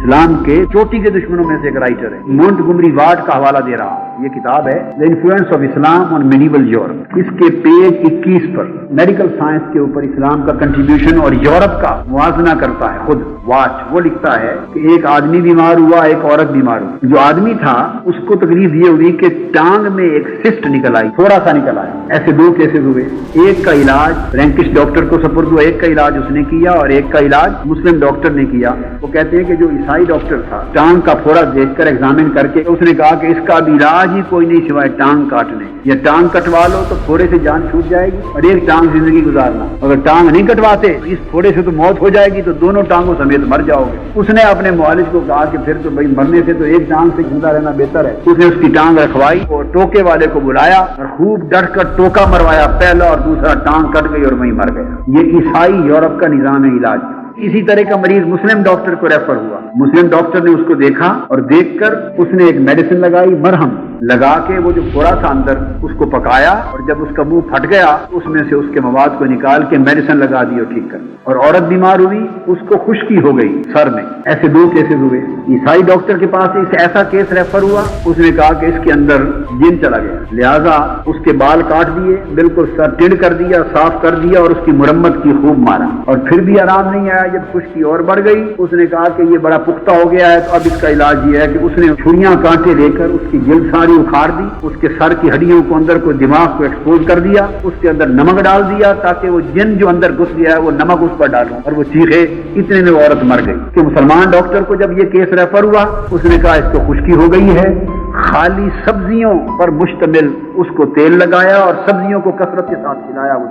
اسلام کے چوٹی کے دشمنوں میں سے ایک رائٹر ہے، مونٹگومری وارڈ کا حوالہ دے رہا ہوں۔ یہ کتاب ہے the influence of Islam on medieval Europe. اس کے پیج 21 پر میڈیکل سائنس کے اوپر اسلام کا کنٹریبیوشن اور یورپ کا موازنہ کرتا ہے خود واٹ۔ وہ لکھتا ہے کہ ایک آدمی بیمار ہوا، ایک عورت بیمار ہوئی۔ جو آدمی تھا اس کو تکلیف یہ ہوئی کہ ٹانگ میں ایک سسٹ نکل آئی، تھوڑا سا نکل آیا۔ ایسے دو کیسز ہوئے، ایک کا علاج فرینکش ڈاکٹر کو سپرد ہوا، ایک کا علاج اس نے کیا اور ایک کا علاج مسلم ڈاکٹر نے کیا۔ وہ کہتے ہیں کہ جو عیسائی ڈاکٹر تھا ٹانگ کا پھوڑا دیکھ کر ایگزامن کر کے اس نے کہا کہ اس کا بھی علاج ہی کوئی نہیں سوائے ٹانگ کاٹنے، یا ٹانگ کٹوا لو تو پھوڑے سے جان چھوٹ جائے گی اور ایک ٹانگ زندگی گزارنا، اگر ٹانگ نہیں کٹواتے اس پھوڑے سے تو موت ہو جائے گی، تو دونوں ٹانگوں سمیت مر جاؤ گے۔ اس نے اپنے معالج کو کہا کہ پھر تو بھائی مرنے سے تو ایک ٹانگ سے زندہ رہنا بہتر ہے۔ اس نے اس کی ٹانگ رکھوائی اور ٹوکے والے کو بلایا اور خوب ڈٹ کر ٹوکا مروایا، پہلا اور دوسرا ٹانگ کٹ گئی اور وہیں مر گیا۔ یہ عیسائی یورپ کا نظام ہے علاج۔ اسی طرح کا مریض مسلم ڈاکٹر کو ریفر ہوا، مسلم ڈاکٹر نے اس کو دیکھا اور دیکھ کر اس نے ایک میڈیسن لگائی، مرہم لگا کے وہ جو پھوڑا تھا اندر اس کو پکایا، اور جب اس کا منہ پھٹ گیا اس میں سے اس کے مواد کو نکال کے میڈیسن لگا دی اور ٹھیک کر۔ اور عورت بیمار ہوئی، اس کو خشکی ہو گئی سر میں۔ ایسے دو کیسز ہوئے۔ عیسائی ڈاکٹر کے پاس ایسا کیس ریفر ہوا، اس نے کہا کہ اس کے اندر جن چلا گیا، لہذا اس کے بال کاٹ دیے، بالکل سر ٹیڑھ کر دیا، صاف کر دیا اور اس کی مرمت کی خوب مارا، اور پھر بھی آرام نہیں آیا۔ جب خشکی اور بڑھ گئی اس نے کہا کہ یہ بڑا پختہ ہو گیا ہے، تو اب اس کا علاج یہ ہے کہ اس نے چھریاں کانٹے لے کر اس کی جلد ساری اکھاڑ دی، اس کے سر کی ہڈیوں کو اندر کو دماغ کو ایکسپوز کر دیا، اس کے اندر نمک ڈال دیا تاکہ وہ جن جو اندر گھس گیا ہے وہ نمک اس پر ڈالوں، اور وہ چیخے۔ اتنے میں وہ عورت مر گئی۔ کہ مسلمان ڈاکٹر کو جب یہ کیس ریفر ہوا اس نے کہا اس کو خشکی ہو گئی ہے، خالی سبزیوں پر مشتمل اس کو تیل لگایا اور سبزیوں کو کثرت کے ساتھ کھلایا، وہ